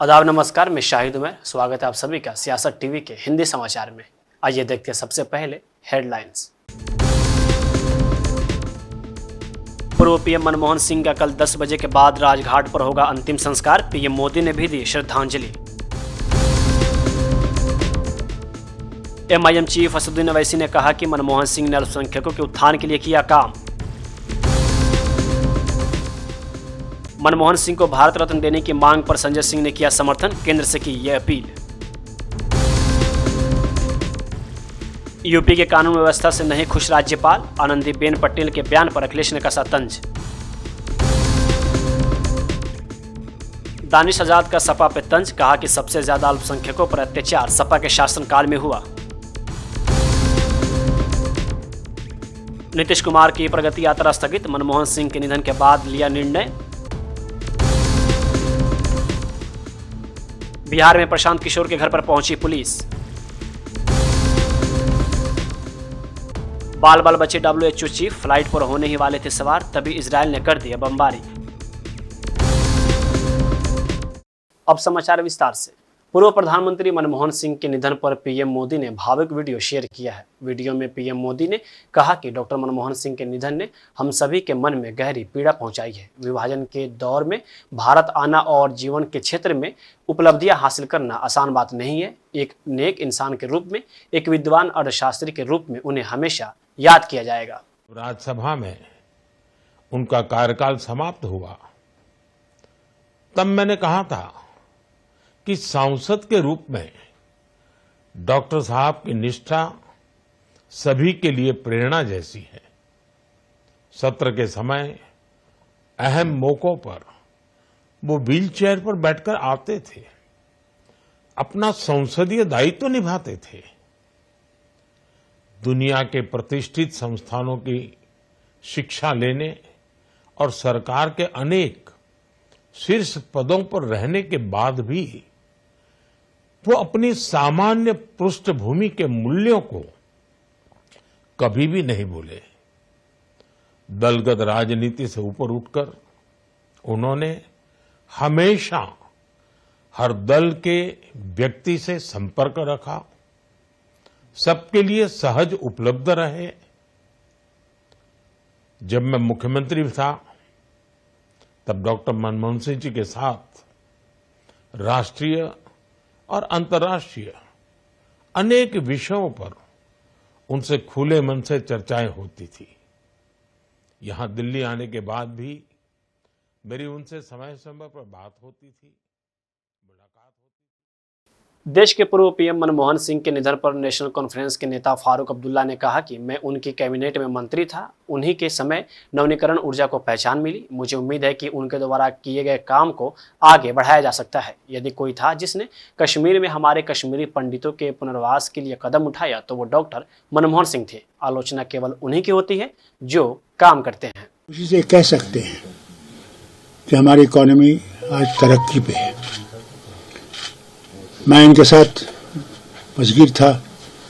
आदाब, नमस्कार। मैं शाहिद उमर, स्वागत है आप सभी का सियासत टीवी के हिंदी समाचार में। आइए देखते हैं सबसे पहले हेडलाइंस। पूर्व पीएम मनमोहन सिंह का कल 10 बजे के बाद राजघाट पर होगा अंतिम संस्कार। पीएम मोदी ने भी दी श्रद्धांजलि। एमआईएम चीफ असदुद्दीन ओवैसी ने कहा कि मनमोहन सिंह ने अल्पसंख्यकों के उत्थान के लिए किया काम। मनमोहन सिंह को भारत रत्न देने की मांग पर संजय सिंह ने किया समर्थन, केंद्र से की यह अपील। यूपी के कानून व्यवस्था से नहीं खुश राज्यपाल, आनंदीबेन पटेल के बयान पर अखिलेश ने कसा तंज। दानिश आजाद का सपा पे तंज, कहा कि सबसे ज्यादा अल्पसंख्यकों पर अत्याचार सपा के शासनकाल में हुआ। नीतीश कुमार की प्रगति यात्रा स्थगित, मनमोहन सिंह के निधन के बाद लिया निर्णय। बिहार में प्रशांत किशोर के घर पर पहुंची पुलिस। बाल बाल बचे WHO चीफ, फ्लाइट पर होने ही वाले थे सवार, तभी इजरायल ने कर दिया बमबारी। अब समाचार विस्तार से। पूर्व प्रधानमंत्री मनमोहन सिंह के निधन पर पीएम मोदी ने भावुक वीडियो शेयर किया है। वीडियो में पीएम मोदी ने कहा कि डॉक्टर मनमोहन सिंह के निधन ने हम सभी के मन में गहरी पीड़ा पहुंचाई है। विभाजन के दौर में भारत आना और जीवन के क्षेत्र में उपलब्धियां हासिल करना आसान बात नहीं है। एक नेक इंसान के रूप में, एक विद्वान अर्थशास्त्री के रूप में उन्हें हमेशा याद किया जाएगा। राज्यसभा में उनका कार्यकाल समाप्त हुआ, तब मैंने कहा था कि सांसद के रूप में डॉक्टर साहब की निष्ठा सभी के लिए प्रेरणा जैसी है। सत्र के समय अहम मौकों पर वो व्हीलचेयर पर बैठकर आते थे, अपना संसदीय दायित्व निभाते थे। दुनिया के प्रतिष्ठित संस्थानों की शिक्षा लेने और सरकार के अनेक शीर्ष पदों पर रहने के बाद भी वो अपनी सामान्य पृष्ठभूमि के मूल्यों को कभी भी नहीं भूले। दलगत राजनीति से ऊपर उठकर उन्होंने हमेशा हर दल के व्यक्ति से संपर्क रखा, सबके लिए सहज उपलब्ध रहे। जब मैं मुख्यमंत्री था तब डॉक्टर मनमोहन सिंह जी के साथ राष्ट्रीय और अंतर्राष्ट्रीय अनेक विषयों पर उनसे खुले मन से चर्चाएं होती थी। यहां दिल्ली आने के बाद भी मेरी उनसे समय समय पर बात होती थी, मुलाकात होती थी। देश के पूर्व पीएम मनमोहन सिंह के निधन पर नेशनल कॉन्फ्रेंस के नेता फारूक अब्दुल्ला ने कहा कि मैं उनकी कैबिनेट में मंत्री था, उन्हीं के समय नवीनीकरण ऊर्जा को पहचान मिली। मुझे उम्मीद है कि उनके द्वारा किए गए काम को आगे बढ़ाया जा सकता है। यदि कोई था जिसने कश्मीर में हमारे कश्मीरी पंडितों के पुनर्वास के लिए कदम उठाया तो वो डॉक्टर मनमोहन सिंह थे। आलोचना केवल उन्हीं की होती है जो काम करते हैं। उसी से कह सकते हैं कि हमारी इकोनॉमी आज तरक्की पे है। मैं इनके साथ वज़ीर था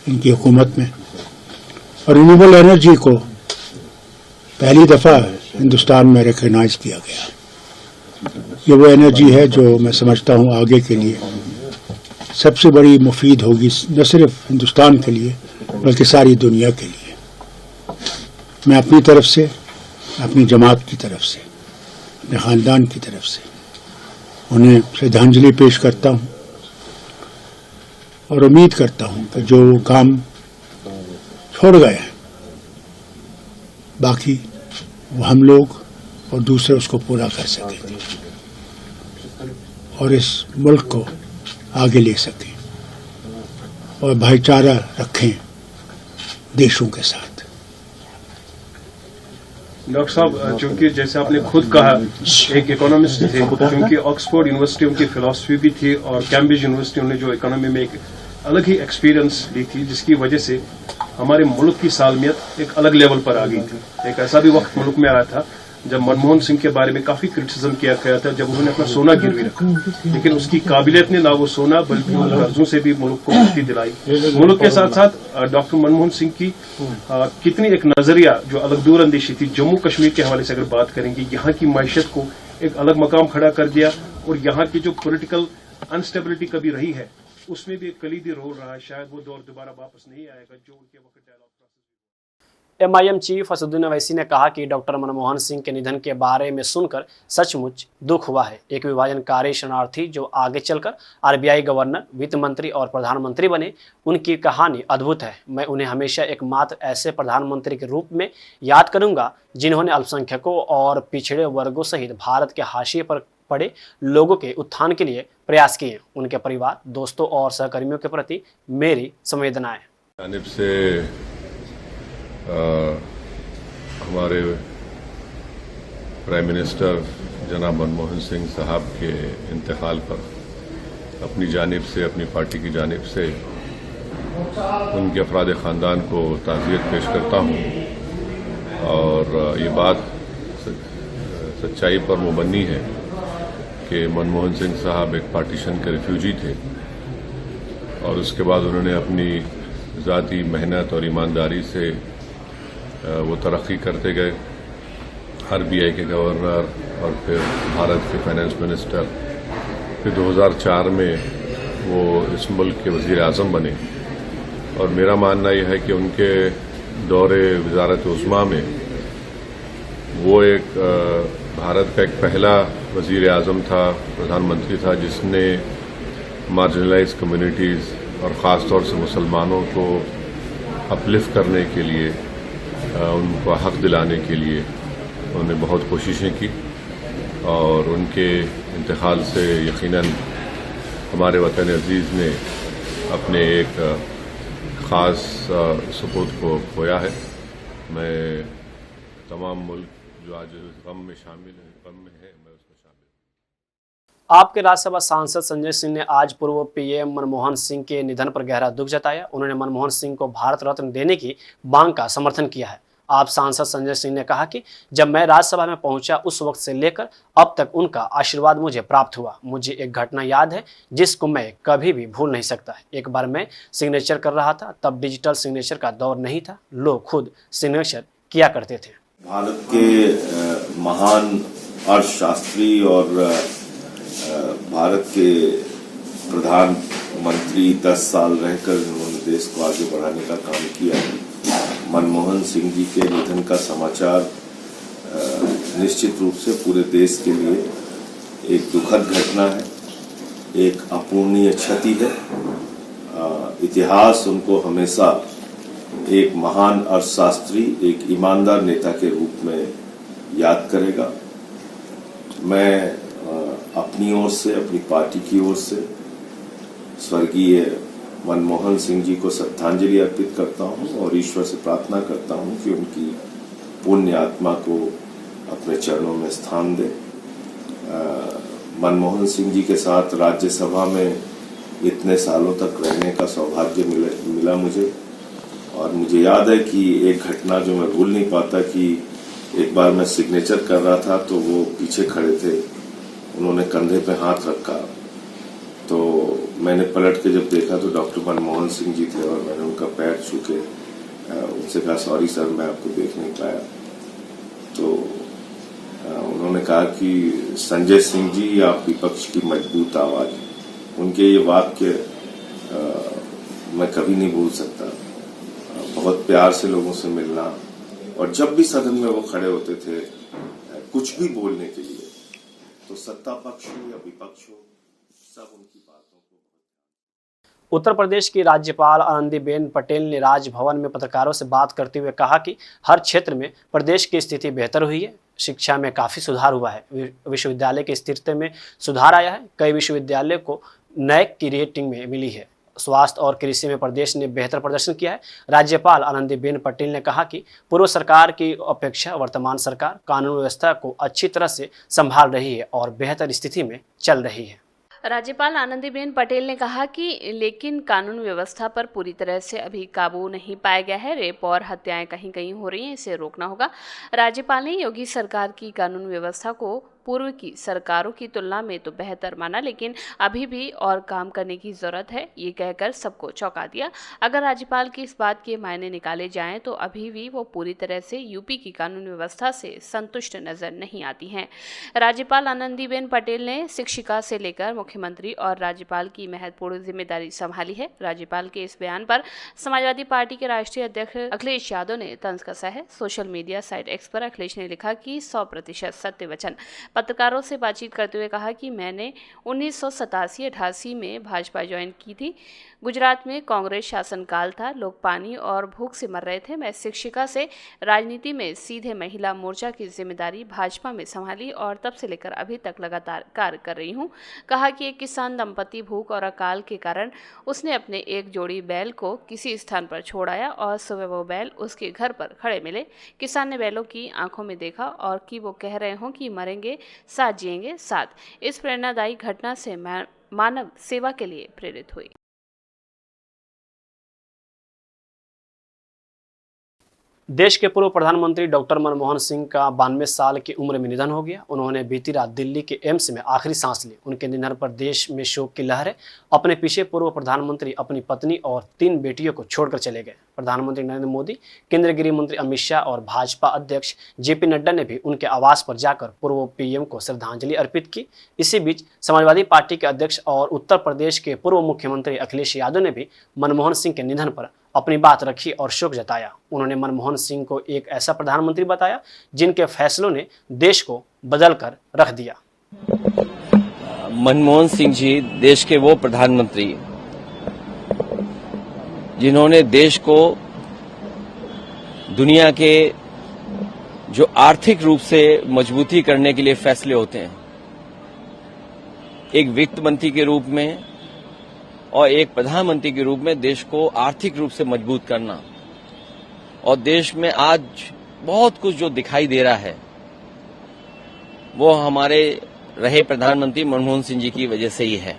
इनकी हुकूमत में, और रिन्यूएबल एनर्जी को पहली दफा हिंदुस्तान में रिकॉग्नाइज किया गया। ये वो एनर्जी है जो मैं समझता हूँ आगे के लिए सबसे बड़ी मुफीद होगी, न सिर्फ हिंदुस्तान के लिए बल्कि सारी दुनिया के लिए। मैं अपनी तरफ से, अपनी जमात की तरफ से, अपने खानदान की तरफ से उन्हें श्रद्धांजलि पेश करता हूँ और उम्मीद करता हूँ कि जो काम छोड़ गए हैं बाकी वो हम लोग और दूसरे उसको पूरा कर सकेंगे और इस मुल्क को आगे ले सकें और भाईचारा रखें देशों के साथ। डॉक्टर साहब, चूंकि जैसे आपने खुद कहा एक इकोनॉमिस्ट थे, क्योंकि ऑक्सफोर्ड यूनिवर्सिटी उनकी फिलॉसफी भी थी और कैम्ब्रिज यूनिवर्सिटी उन्होंने जो इकोनॉमी में एक अलग ही एक्सपीरियंस ली थी, जिसकी वजह से हमारे मुल्क की सालमियत एक अलग लेवल पर आ गई थी। एक ऐसा भी वक्त मुल्क में आया था जब मनमोहन सिंह के बारे में काफी क्रिटिसिज्म किया गया था, जब उन्होंने अपना सोना गिरवी रखा, लेकिन उसकी काबिलियत ने ना वो सोना बल्कि उन कर्जों से भी मुल्क को मुक्ति दिलाई। मुल्क के साथ साथ डॉक्टर मनमोहन सिंह की कितनी एक नजरिया जो अलग दूर अंदेशी थी, जम्मू कश्मीर के हवाले से अगर बात करेंगे, यहाँ की मैशत को एक अलग मकाम खड़ा कर दिया और यहाँ की जो पॉलिटिकल अनस्टेबिलिटी कभी रही है, उसमें भी एक कलीदी रोल रहा है। शायद वो दौर दोबारा वापस नहीं आएगा जो उनके वक्त dialogue process. MIM chief Asaduddin Owaisi ने कहा कि डॉक्टर मनमोहन सिंह के निधन के बारे में सुनकर सचमुच दुख हुआ है। एक विभाजनकारी शरणार्थी जो आगे चलकर आरबीआई गवर्नर, वित्त मंत्री और प्रधानमंत्री बने, उनकी कहानी अद्भुत है। मैं उन्हें हमेशा एकमात्र ऐसे प्रधानमंत्री के रूप में याद करूंगा जिन्होंने अल्पसंख्यकों और पिछड़े वर्गों सहित भारत के हाशिए पर पड़े लोगों के उत्थान के लिए प्रयास किए। उनके परिवार, दोस्तों और सहकर्मियों के प्रति मेरी संवेदनाएं। जानिब से हमारे प्राइम मिनिस्टर जनाब मनमोहन सिंह साहब के इंतकाल पर अपनी जानिब से, अपनी पार्टी की जानिब से उनके अफराद ख़ानदान को ताज़ियत पेश करता हूँ। और ये बात सच्चाई पर मुबन्नी है कि मनमोहन सिंह साहब एक पार्टीशन के रिफ्यूजी थे और उसके बाद उन्होंने अपनी ज़ाती मेहनत और ईमानदारी से वो तरक्की करते गए। आरबीआई के गवर्नर और फिर भारत के फाइनेंस मिनिस्टर, फिर 2004 में वो इस मुल्क के वज़ीर आज़म बने। और मेरा मानना यह है कि उनके दौरे वज़ारत उस्मा में वो एक भारत का एक पहला वज़ीर आज़म था, प्रधानमंत्री था, जिसने मार्जिनलाइज कम्युनिटीज़ और ख़ास तौर से मुसलमानों को अपलिफ्ट करने के लिए, उनको हक दिलाने के लिए उन्होंने बहुत कोशिशें की। और उनके इंतकाल से यकीनन हमारे वतन अजीज़ ने अपने एक ख़ास सपूत को खोया है। मैं तमाम मुल्क जो आज गम में शामिल है, गम में है, मैं उसमें शामिल हूँ। आपके राज्यसभा सांसद संजय सिंह ने आज पूर्व पीएम मनमोहन सिंह के निधन पर गहरा दुख जताया। उन्होंने मनमोहन सिंह को भारत रत्न देने की मांग का समर्थन किया है। आप सांसद संजय सिंह ने कहा कि जब मैं राज्यसभा में पहुंचा उस वक्त से लेकर अब तक उनका आशीर्वाद मुझे प्राप्त हुआ। मुझे एक घटना याद है जिसको मैं कभी भी भूल नहीं सकता। एक बार मैं सिग्नेचर कर रहा था, तब डिजिटल सिग्नेचर का दौर नहीं था, लोग खुद सिग्नेचर किया करते थे। भारत के महान अर्थशास्त्री और भारत के प्रधानमंत्री 10 साल रहकर उन्होंने देश को आगे बढ़ाने का काम किया है। मनमोहन सिंह जी के निधन का समाचार निश्चित रूप से पूरे देश के लिए एक दुखद घटना है, एक अपूर्णीय क्षति है। इतिहास उनको हमेशा एक महान अर्थशास्त्री, एक ईमानदार नेता के रूप में याद करेगा। मैं अपनी ओर से, अपनी पार्टी की ओर से स्वर्गीय मनमोहन सिंह जी को श्रद्धांजलि अर्पित करता हूं और ईश्वर से प्रार्थना करता हूं कि उनकी पुण्य आत्मा को अपने चरणों में स्थान दे। मनमोहन सिंह जी के साथ राज्यसभा में इतने सालों तक रहने का सौभाग्य मिला मुझे। और मुझे याद है कि एक घटना जो मैं भूल नहीं पाता कि एक बार मैं सिग्नेचर कर रहा था तो वो पीछे खड़े थे, उन्होंने कंधे पे हाथ रखा, तो मैंने पलट के जब देखा तो डॉक्टर मनमोहन सिंह जी थे और मैंने उनका पैर छू के उनसे कहा सॉरी सर, मैं आपको देख नहीं पाया। तो उन्होंने कहा कि संजय सिंह जी आप विपक्ष की मजबूत आवाज। उनके ये वाक्य मैं कभी नहीं भूल सकता। बहुत प्यार से लोगों से मिलना, और जब भी सदन में वो खड़े होते थे कुछ भी बोलने के लिए, तो सत्ता पक्ष हो या विपक्ष हो, सब उनकी बातों को। उत्तर प्रदेश की राज्यपाल आनंदीबेन पटेल ने राजभवन में पत्रकारों से बात करते हुए कहा कि हर क्षेत्र में प्रदेश की स्थिति बेहतर हुई है। शिक्षा में काफ़ी सुधार हुआ है, विश्वविद्यालय की स्थिति में सुधार आया है, कई विश्वविद्यालय को नैक की रेटिंग में मिली है। स्वास्थ्य और कृषि में प्रदेश ने बेहतर प्रदर्शन किया है। राज्यपाल आनंदीबेन पटेल ने कहा कि पूर्व सरकार की अपेक्षा वर्तमान सरकार कानून व्यवस्था को अच्छी तरह से संभाल रही है और बेहतर स्थिति में चल रही है। राज्यपाल आनंदीबेन पटेल ने कहा कि लेकिन कानून व्यवस्था पर पूरी तरह से अभी काबू नहीं पाया गया है। रेप और हत्याएं कहीं कहीं हो रही हैं, इसे रोकना होगा। राज्यपाल ने योगी सरकार की कानून व्यवस्था को पूर्व की सरकारों की तुलना में तो बेहतर माना, लेकिन अभी भी और काम करने की जरूरत है, ये कहकर सबको चौंका दिया। अगर राज्यपाल की इस बात के मायने निकाले जाएं तो अभी भी वो पूरी तरह से यूपी की कानून व्यवस्था से संतुष्ट नजर नहीं आती हैं। राज्यपाल आनंदीबेन पटेल ने शिक्षिका से लेकर मुख्यमंत्री और राज्यपाल की महत्वपूर्ण जिम्मेदारी संभाली है। राज्यपाल के इस बयान पर समाजवादी पार्टी के राष्ट्रीय अध्यक्ष अखिलेश यादव ने तंज कसा है। सोशल मीडिया साइट एक्स पर अखिलेश ने लिखा कि 100% सत्य वचन। पत्रकारों से बातचीत करते हुए कहा कि मैंने 1987-88 में भाजपा ज्वाइन की थी। गुजरात में कांग्रेस शासनकाल था, लोग पानी और भूख से मर रहे थे। मैं शिक्षिका से राजनीति में सीधे महिला मोर्चा की जिम्मेदारी भाजपा में संभाली और तब से लेकर अभी तक लगातार कार्य कर रही हूं। कहा कि एक किसान दंपति भूख और अकाल के कारण उसने अपने एक जोड़ी बैल को किसी स्थान पर छोड़ाया और सुबह वो बैल उसके घर पर खड़े मिले। किसान ने बैलों की आंखों में देखा और कि वो कह रहे हों कि मरेंगे साथ जिएंगे साथ। इस प्रेरणादायी घटना से मैं मानव सेवा के लिए प्रेरित हुई। देश के पूर्व प्रधानमंत्री डॉक्टर मनमोहन सिंह का 92 साल की उम्र में निधन हो गया। उन्होंने बीती रात दिल्ली के एम्स में आखिरी सांस ली। उनके निधन पर देश में शोक की लहर है। अपने पीछे पूर्व प्रधानमंत्री अपनी पत्नी और 3 बेटियों को छोड़कर चले गए। प्रधानमंत्री नरेंद्र मोदी, केंद्रीय गृह मंत्री अमित शाह और भाजपा अध्यक्ष जेपी नड्डा ने भी उनके आवास पर जाकर पूर्व पीएम को श्रद्धांजलि अर्पित की। इसी बीच समाजवादी पार्टी के अध्यक्ष और उत्तर प्रदेश के पूर्व मुख्यमंत्री अखिलेश यादव ने भी मनमोहन सिंह के निधन पर अपनी बात रखी और शोक जताया। उन्होंने मनमोहन सिंह को एक ऐसा प्रधानमंत्री बताया जिनके फैसलों ने देश को बदल कर रख दिया। मनमोहन सिंह जी देश के वो प्रधानमंत्री जिन्होंने देश को दुनिया के जो आर्थिक रूप से मजबूती करने के लिए फैसले होते हैं, एक वित्त मंत्री के रूप में और एक प्रधानमंत्री के रूप में देश को आर्थिक रूप से मजबूत करना, और देश में आज बहुत कुछ जो दिखाई दे रहा है वो हमारे रहे प्रधानमंत्री मनमोहन सिंह जी की वजह से ही है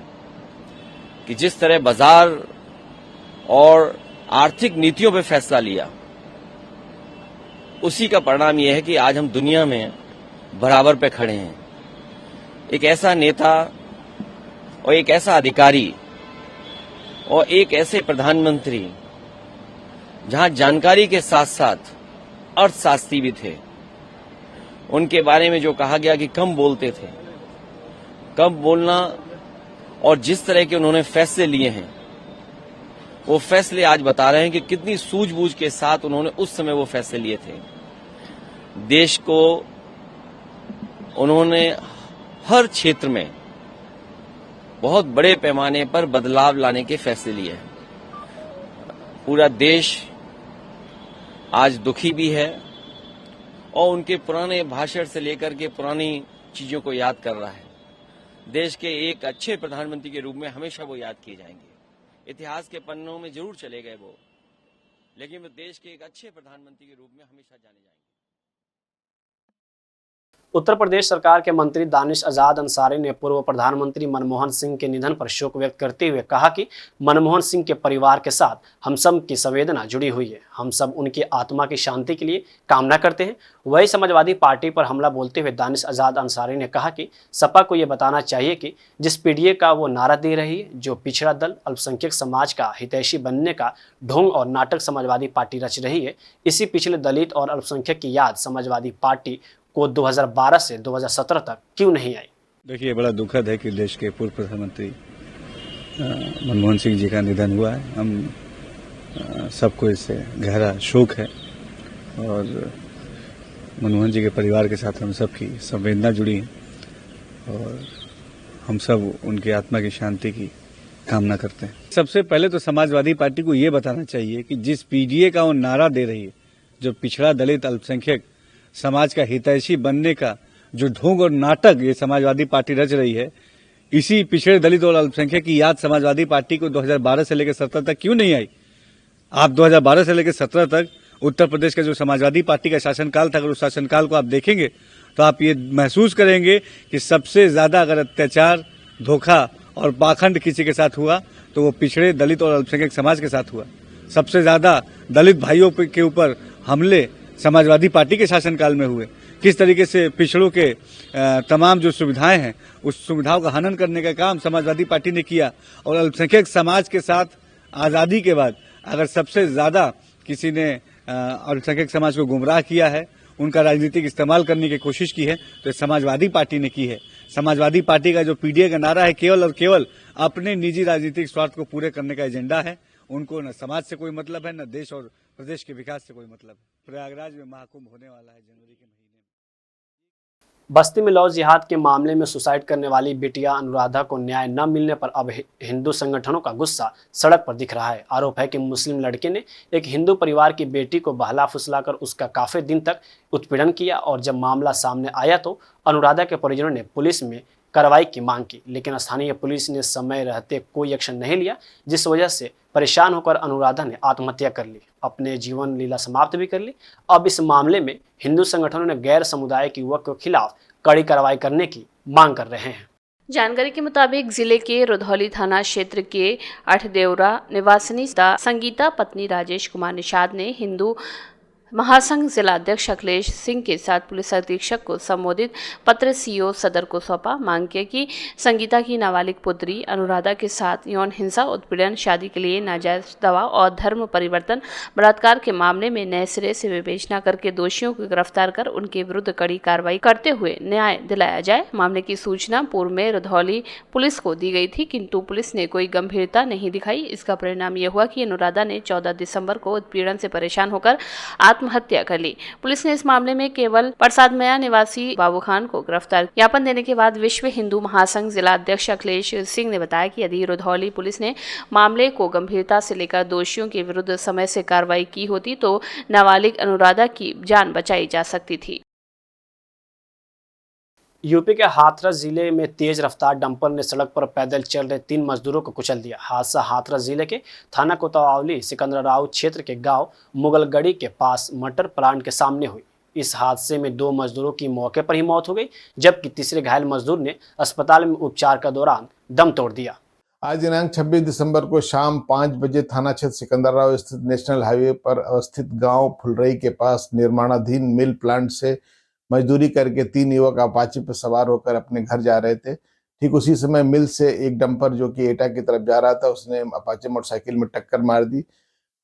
कि जिस तरह बाजार और आर्थिक नीतियों पे फैसला लिया, उसी का परिणाम यह है कि आज हम दुनिया में बराबर पे खड़े हैं। एक ऐसा नेता और एक ऐसा अधिकारी और एक ऐसे प्रधानमंत्री जहां जानकारी के साथ साथ अर्थशास्त्री भी थे। उनके बारे में जो कहा गया कि कम बोलते थे, कम बोलना और जिस तरह के उन्होंने फैसले लिए हैं, वो फैसले आज बता रहे हैं कि कितनी सूझबूझ के साथ उन्होंने उस समय वो फैसले लिए थे। देश को उन्होंने हर क्षेत्र में बहुत बड़े पैमाने पर बदलाव लाने के फैसले लिए हैं। पूरा देश आज दुखी भी है और उनके पुराने भाषण से लेकर के पुरानी चीजों को याद कर रहा है। देश के एक अच्छे प्रधानमंत्री के रूप में हमेशा वो याद किए जाएंगे। इतिहास के पन्नों में जरूर चले गए वो, लेकिन वो देश के एक अच्छे प्रधानमंत्री के रूप में हमेशा जाने जाएंगे। उत्तर प्रदेश सरकार के मंत्री दानिश आजाद अंसारी ने पूर्व प्रधानमंत्री मनमोहन सिंह के निधन पर शोक व्यक्त करते हुए कहा कि मनमोहन सिंह के परिवार के साथ हम सब की संवेदना जुड़ी हुई है। हम सब उनकी आत्मा की शांति के लिए कामना करते हैं। वही समाजवादी पार्टी पर हमला बोलते हुए दानिश आजाद अंसारी ने कहा कि सपा को ये बताना चाहिए कि जिस पीडीए का वो नारा दे रही है, जो पिछड़ा दल अल्पसंख्यक समाज का हितैषी बनने का ढोंग और नाटक समाजवादी पार्टी रच रही है, इसी पिछले दलित और अल्पसंख्यक की याद समाजवादी पार्टी को 2012 से 2017 तक क्यों नहीं आई। देखिए, बड़ा दुखद है कि देश के पूर्व प्रधानमंत्री मनमोहन सिंह जी का निधन हुआ है। हम सबको इससे गहरा शोक है और मनमोहन जी के परिवार के साथ हम सबकी संवेदना जुड़ी है और हम सब उनकी आत्मा की शांति की कामना करते हैं। सबसे पहले तो समाजवादी पार्टी को ये बताना चाहिए कि जिस पीडीए का वो नारा दे रही है, जो पिछड़ा दलित अल्पसंख्यक समाज का हितैषी बनने का जो ढोंग और नाटक ये समाजवादी पार्टी रच रही है, इसी पिछड़े दलित और अल्पसंख्यक की याद समाजवादी पार्टी को 2012 से लेकर 17 तक क्यों नहीं आई। आप 2012 से लेकर 17 तक उत्तर प्रदेश का जो समाजवादी पार्टी का शासनकाल था, अगर उस शासनकाल को आप देखेंगे तो आप ये महसूस करेंगे कि सबसे ज्यादा अगर अत्याचार, धोखा और पाखंड किसी के साथ हुआ तो वो पिछड़े दलित और अल्पसंख्यक समाज के साथ हुआ। सबसे ज्यादा दलित भाइयों के ऊपर हमले समाजवादी पार्टी के शासनकाल में हुए, किस तरीके से पिछड़ों के तमाम जो सुविधाएं हैं उस सुविधाओं का हनन करने का काम समाजवादी पार्टी ने किया। और अल्पसंख्यक समाज के साथ आज़ादी के बाद अगर सबसे ज़्यादा किसी ने अल्पसंख्यक समाज को गुमराह किया है, उनका राजनीतिक इस्तेमाल करने की कोशिश की है, तो समाजवादी पार्टी ने की है। समाजवादी पार्टी का जो पीडीए का नारा है केवल और केवल अपने निजी राजनीतिक स्वार्थ को पूरे करने का एजेंडा है। उनको न समाज से कोई मतलब है, न देश और प्रदेश के विकास से कोई मतलब है। प्रयागराज में महाकुंभ होने वाला है जनवरी के महीने में। बस्ती में लव जिहाद के मामले में सुसाइड करने वाली बेटिया अनुराधा को न्याय न मिलने पर अब हिंदू संगठनों का गुस्सा सड़क पर दिख रहा है। आरोप है कि मुस्लिम लड़के ने एक हिंदू परिवार की बेटी को बहला फुसलाकर उसका काफी दिन तक उत्पीड़न किया और जब मामला सामने आया तो अनुराधा के परिजनों ने पुलिस में कार्रवाई की मांग की, लेकिन स्थानीय पुलिस ने समय रहते कोई एक्शन नहीं लिया, जिस वजह से परेशान होकर अनुराधा ने आत्महत्या कर ली, अपने जीवन लीला समाप्त भी कर ली। अब इस मामले में हिंदू संगठनों ने गैर समुदाय के युवक के खिलाफ कड़ी कार्रवाई करने की मांग कर रहे हैं। जानकारी के मुताबिक जिले के रुधौली थाना क्षेत्र के अठदेवरा निवासिनी संगीता पत्नी राजेश कुमार निषाद ने हिंदू महासंघ जिला अध्यक्ष अखिलेश सिंह के साथ पुलिस अधीक्षक को संबोधित पत्र सीओ सदर को सौंपा। मांग किया कि संगीता की नाबालिग पुत्री अनुराधा के साथ यौन हिंसा, उत्पीड़न, शादी के लिए नाजायज दवा और धर्म परिवर्तन, बलात्कार के मामले में नए सिरे से विवेचना करके दोषियों को गिरफ्तार कर उनके विरुद्ध कड़ी कार्रवाई करते हुए न्याय दिलाया जाए। मामले की सूचना पूर्व में रुधौली पुलिस को दी गई थी, किंतु पुलिस ने कोई गंभीरता नहीं दिखाई। इसका परिणाम यह हुआ कि अनुराधा ने 14 दिसंबर को उत्पीड़न से परेशान होकर आत्महत्या कर ली। पुलिस ने इस मामले में केवल प्रसादमया निवासी बाबू खान को गिरफ्तार। ज्ञापन देने के बाद विश्व हिंदू महासंघ जिला अध्यक्ष अखिलेश सिंह ने बताया कि यदि रुधौली पुलिस ने मामले को गंभीरता से लेकर दोषियों के विरुद्ध समय से कार्रवाई की होती तो नाबालिग अनुराधा की जान बचाई जा सकती थी। यूपी के हाथरस जिले में तेज रफ्तार डंपर ने सड़क पर पैदल चल रहे 3 मजदूरों को कुचल दिया। हादसा हाथरस जिले के थाना कोतवाली सिकंदराव क्षेत्र के गांव मुगलगढ़ी के पास मटर प्लांट के सामने हुई। इस हादसे में 2 मजदूरों की मौके पर ही मौत हो गई, जबकि तीसरे घायल मजदूर ने अस्पताल में उपचार के दौरान दम तोड़ दिया। आज दिनांक 26 दिसंबर को शाम 5 बजे थाना क्षेत्र सिकंदराव स्थित नेशनल हाईवे पर अवस्थित गांव फुलरई के पास निर्माणाधीन मिल प्लांट से मजदूरी करके 3 युवक अपाचे पर सवार होकर अपने घर जा रहे थे। ठीक उसी समय मिल से एक डंपर जो कि एटा की तरफ जा रहा था, उसने अपाचे मोटरसाइकिल में टक्कर मार दी।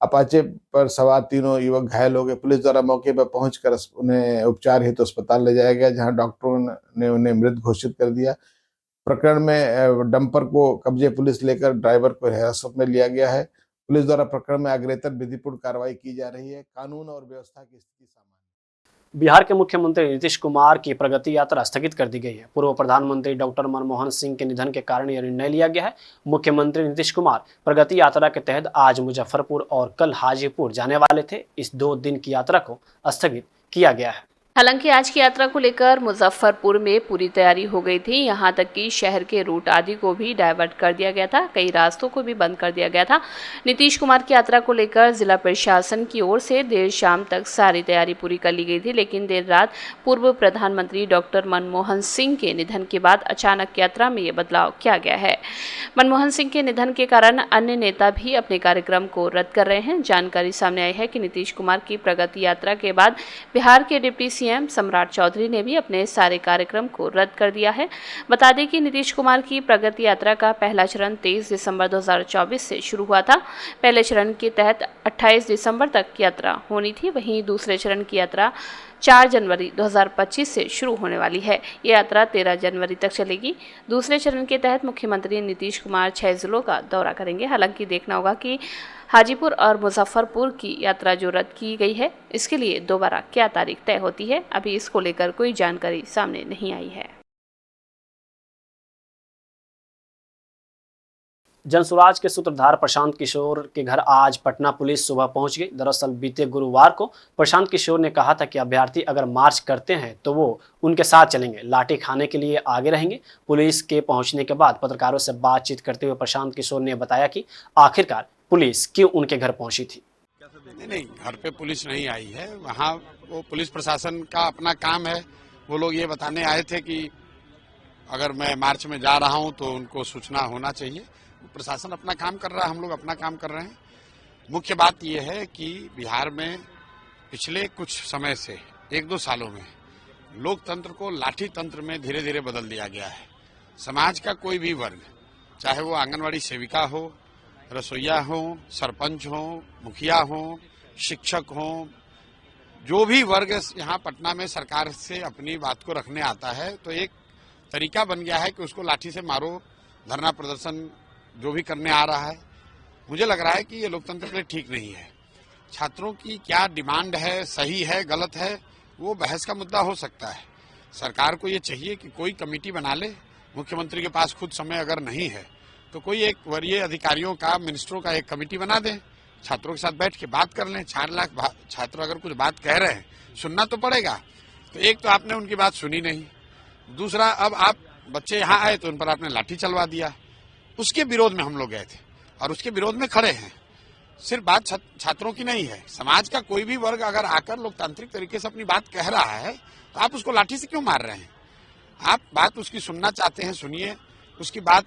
अपाचे पर सवार तीनों युवक घायल हो गए। पुलिस द्वारा मौके पर पहुंचकर उन्हें उपचार हेतु अस्पताल ले जाया गया, जहां डॉक्टरों ने उन्हें मृत घोषित कर दिया। प्रकरण में डंपर को कब्जे पुलिस लेकर ड्राइवर को हिरासत में लिया गया है। पुलिस द्वारा प्रकरण में अग्रेतर विधिपूर्ण कार्रवाई की जा रही है। कानून और व्यवस्था की स्थिति सामान्य। बिहार के मुख्यमंत्री नीतीश कुमार की प्रगति यात्रा स्थगित कर दी गई है। पूर्व प्रधानमंत्री डॉक्टर मनमोहन सिंह के निधन के कारण यह निर्णय लिया गया है। मुख्यमंत्री नीतीश कुमार प्रगति यात्रा के तहत आज मुजफ्फरपुर और कल हाजीपुर जाने वाले थे। इस 2 दिन की यात्रा को स्थगित किया गया है। हालांकि आज की यात्रा को लेकर मुजफ्फरपुर में पूरी तैयारी हो गई थी। यहां तक कि शहर के रूट आदि को भी डायवर्ट कर दिया गया था, कई रास्तों को भी बंद कर दिया गया था। नीतीश कुमार की यात्रा को लेकर जिला प्रशासन की ओर से देर शाम तक सारी तैयारी पूरी कर ली गई थी, लेकिन देर रात पूर्व प्रधानमंत्री डॉक्टर मनमोहन सिंह के निधन के बाद अचानक यात्रा में ये बदलाव किया गया है। मनमोहन सिंह के निधन के कारण अन्य नेता भी अपने कार्यक्रम को रद्द कर रहे हैं। जानकारी सामने आई है कि नीतीश कुमार की प्रगति यात्रा के बाद बिहार के डिप्टी सीएम सम्राट चौधरी ने भी अपने सारे कार्यक्रम को रद्द कर दिया है। बता दें कि नीतीश कुमार की प्रगति यात्रा का पहला चरण 23 दिसंबर 2024 से शुरू हुआ था। पहले चरण के तहत 28 दिसंबर तक यात्रा होनी थी, वहीं दूसरे चरण की यात्रा 4 जनवरी 2025 से शुरू होने वाली है। ये यात्रा 13 जनवरी तक चलेगी। दूसरे चरण के तहत मुख्यमंत्री नीतीश कुमार 6 जिलों का दौरा करेंगे। हालांकि देखना होगा कि हाजीपुर और मुजफ्फरपुर की यात्रा जो रद्द की गई है, इसके लिए दोबारा क्या तारीख तय होती है, अभी इसको लेकर कोई जानकारी सामने नहीं आई है। जनसुराज के सूत्रधार प्रशांत किशोर के घर आज पटना पुलिस सुबह पहुंच गई। दरअसल बीते गुरुवार को प्रशांत किशोर ने कहा था कि अभ्यर्थी अगर मार्च करते हैं तो वो उनके साथ चलेंगे, लाठी खाने के लिए आगे रहेंगे। पुलिस के पहुंचने के बाद पत्रकारों से बातचीत करते हुए प्रशांत किशोर ने बताया कि आखिरकार पुलिस क्यों उनके घर पहुंची थी। नहीं, घर पे पुलिस नहीं आई है। वहाँ वो पुलिस प्रशासन का अपना काम है। वो लोग ये बताने आए थे कि अगर मैं मार्च में जा रहा हूँ तो उनको सूचना होना चाहिए। प्रशासन अपना काम कर रहा है, हम लोग अपना काम कर रहे हैं। मुख्य बात यह है कि बिहार में पिछले कुछ समय से 1-2 सालों में लोकतंत्र को लाठी तंत्र में धीरे धीरे बदल दिया गया है। समाज का कोई भी वर्ग, चाहे वो आंगनवाड़ी सेविका हो, रसोईया हो, सरपंच हो, मुखिया हो, शिक्षक हो, जो भी वर्ग यहाँ पटना में सरकार से अपनी बात को रखने आता है, तो एक तरीका बन गया है कि उसको लाठी से मारो, धरना प्रदर्शन जो भी करने आ रहा है। मुझे लग रहा है कि ये लोकतंत्र के लिए ठीक नहीं है। छात्रों की क्या डिमांड है, सही है, गलत है, वो बहस का मुद्दा हो सकता है। सरकार को ये चाहिए कि कोई कमेटी बना ले। मुख्यमंत्री के पास खुद समय अगर नहीं है तो कोई एक वरीय अधिकारियों का, मिनिस्टरों का एक कमेटी बना दें, छात्रों के साथ बैठ के बात कर लें। 4 लाख छात्र अगर कुछ बात कह रहे हैं, सुनना तो पड़ेगा। तो एक तो आपने उनकी बात सुनी नहीं, दूसरा अब आप बच्चे यहाँ आए तो उन पर आपने लाठी चलवा दिया। उसके विरोध में हम लोग गए थे और उसके विरोध में खड़े हैं। सिर्फ बात छात्रों की नहीं है, समाज का कोई भी वर्ग अगर आकर लोकतांत्रिक तरीके से अपनी बात कह रहा है तो आप उसको लाठी से क्यों मार रहे हैं? आप बात उसकी सुनना चाहते हैं, सुनिए। उसकी बात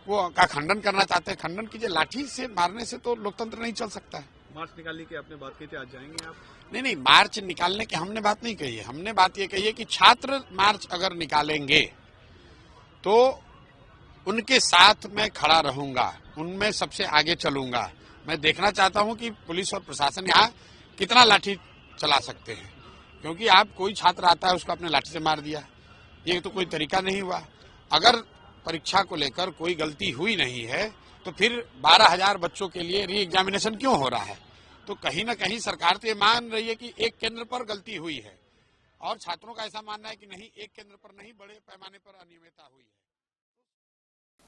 वो का खंडन करना चाहते हैं, खंडन कीजिए। लाठी से मारने से तो लोकतंत्र नहीं चल सकता है। मार्च निकालने की आपने बात की थी, आज जाएंगे आप? नहीं, मार्च निकालने की हमने बात नहीं कही है। हमने बात ये कही है कि छात्र मार्च अगर निकालेंगे तो उनके साथ मैं खड़ा रहूंगा, उनमें सबसे आगे चलूंगा। मैं देखना चाहता हूं कि पुलिस और प्रशासन यहाँ कितना लाठी चला सकते हैं, क्योंकि आप कोई छात्र आता है उसको आपने लाठी से मार दिया, ये तो कोई तरीका नहीं हुआ। अगर परीक्षा को लेकर कोई गलती हुई नहीं है तो फिर 12,000 बच्चों के लिए री एग्जामिनेशन क्यों हो रहा है? तो कहीं ना कहीं सरकार तो ये मान रही है कि एक केंद्र पर गलती हुई है और छात्रों का ऐसा मानना है कि नहीं, एक केंद्र पर नहीं, बड़े पैमाने पर अनियमितता हुई है।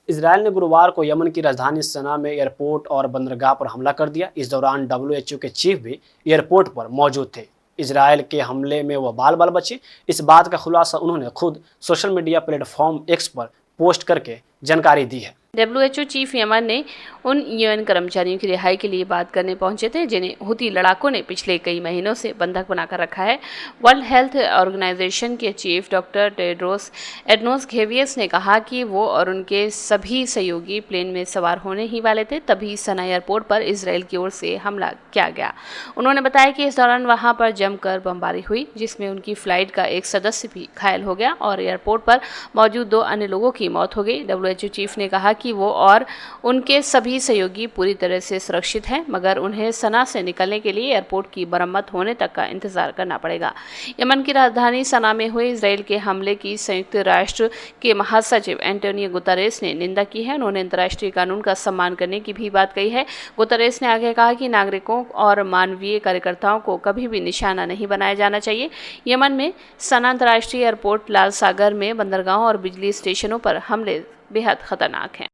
इजरायल ने गुरुवार को यमन की राजधानी सना में एयरपोर्ट और बंदरगाह पर हमला कर दिया। इस दौरान WHO के चीफ भी एयरपोर्ट पर मौजूद थे। इजरायल के हमले में वह बाल बाल बचे। इस बात का खुलासा उन्होंने खुद सोशल मीडिया प्लेटफॉर्म एक्स पर पोस्ट करके जानकारी दी है। WHO चीफ यमन ने उन UN कर्मचारियों की रिहाई के लिए बात करने पहुंचे थे जिन्हें हुती लड़ाकों ने पिछले कई महीनों से बंधक बनाकर रखा है। वर्ल्ड हेल्थ ऑर्गेनाइजेशन के चीफ डॉक्टर टेड्रोस एडनोस घेब्रेयेसस ने कहा कि वो और उनके सभी सहयोगी प्लेन में सवार होने ही वाले थे, तभी सना एयरपोर्ट पर इसराइल की ओर से हमला किया गया। उन्होंने बताया कि इस दौरान वहां पर जमकर बमबारी हुई, जिसमें उनकी फ्लाइट का एक सदस्य भी घायल हो गया और एयरपोर्ट पर मौजूद 2 अन्य लोगों की मौत हो गई। WHO चीफ ने कहा कि वो और उनके सभी सहयोगी पूरी तरह से सुरक्षित हैं, मगर उन्हें सना से निकलने के लिए एयरपोर्ट की मरम्मत होने तक का इंतजार करना पड़ेगा। यमन की राजधानी सना में हुए इसराइल के हमले की संयुक्त राष्ट्र के महासचिव एंटोनियो गुतेरेस ने निंदा की है। उन्होंने अंतर्राष्ट्रीय कानून का सम्मान करने की भी बात कही है। गुतेरेस ने आगे कहा कि नागरिकों और मानवीय कार्यकर्ताओं को कभी भी निशाना नहीं बनाया जाना चाहिए। यमन में सना अंतर्राष्ट्रीय एयरपोर्ट, लाल सागर में बंदरगाहों और बिजली स्टेशनों पर हमले बेहद खतरनाक हैं।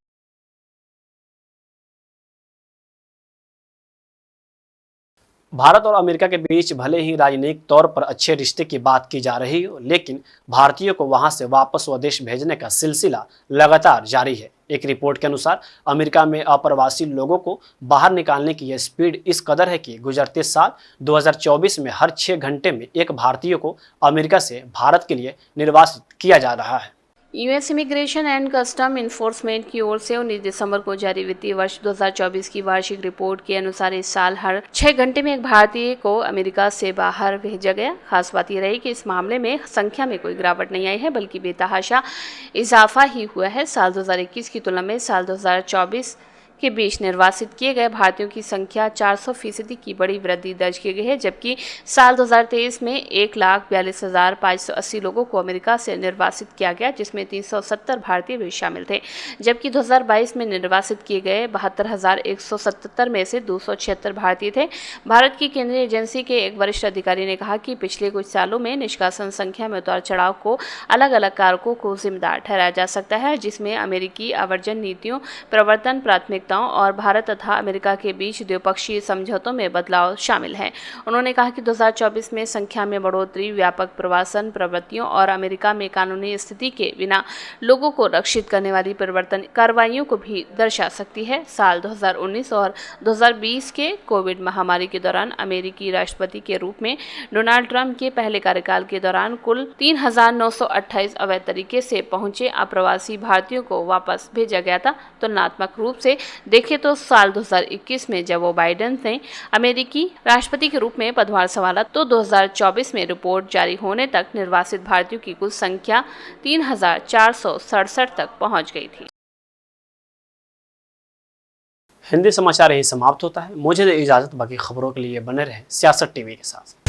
भारत और अमेरिका के बीच भले ही राजनीतिक तौर पर अच्छे रिश्ते की बात की जा रही हो, लेकिन भारतीयों को वहां से वापस स्वदेश भेजने का सिलसिला लगातार जारी है। एक रिपोर्ट के अनुसार अमेरिका में अप्रवासी लोगों को बाहर निकालने की यह स्पीड इस कदर है कि गुजरते साल 2024 में हर 6 घंटे में एक भारतीय को अमेरिका से भारत के लिए निर्वासित किया जा रहा है। US immigration and custom enforcement की ओर से 19 दिसंबर को जारी वित्तीय वर्ष 2024 की वार्षिक रिपोर्ट के अनुसार इस साल हर 6 घंटे में एक भारतीय को अमेरिका से बाहर भेजा गया। खास बात यह रही कि इस मामले में संख्या में कोई गिरावट नहीं आई है, बल्कि बेतहाशा इजाफा ही हुआ है। साल 2021 की तुलना में साल 2024 के बीच निर्वासित किए गए भारतीयों की संख्या 400% की बड़ी वृद्धि दर्ज की गई है, जबकि साल 2023 में 1,42,580 लोगों को अमेरिका से निर्वासित किया गया, जिसमें 370 भारतीय भी शामिल थे। जबकि 2022 में निर्वासित किए गए 72,177 में से 276 भारतीय थे। भारत की केंद्रीय एजेंसी के एक वरिष्ठ अधिकारी ने कहा कि पिछले कुछ सालों में निष्कासन संख्या में उतार चढ़ाव को अलग अलग कारकों को जिम्मेदार ठहराया जा सकता है, जिसमें अमेरिकी आवर्जन नीतियों, प्रवर्तन प्राथमिकताओं और भारत तथा अमेरिका के बीच द्विपक्षीय समझौतों में बदलाव शामिल है। उन्होंने कहा कि 2024 में संख्या में बढ़ोतरी व्यापक प्रवासन प्रवृत्तियों और अमेरिका में कानूनी स्थिति के बिना लोगों को रक्षित करने वाली परिवर्तन कार्रवाइयों को भी दर्शा सकती है। साल 2019 और 2020 के कोविड महामारी के दौरान अमेरिकी राष्ट्रपति के रूप में डोनाल्ड ट्रंप के पहले कार्यकाल के दौरान कुल 3,928 अवैध तरीके से पहुंचे अप्रवासी भारतीयों को वापस भेजा गया था। तुलनात्मक रूप से देखें तो साल 2021 में जब वो बाइडेन ने अमेरिकी राष्ट्रपति के रूप में पदभार संभाला तो 2024 में रिपोर्ट जारी होने तक निर्वासित भारतीयों की कुल संख्या 3,467 तक पहुंच गई थी। हिंदी समाचार यही समाप्त होता है। मुझे इजाजत, बाकी खबरों के लिए बने रहें सियासत टीवी के साथ।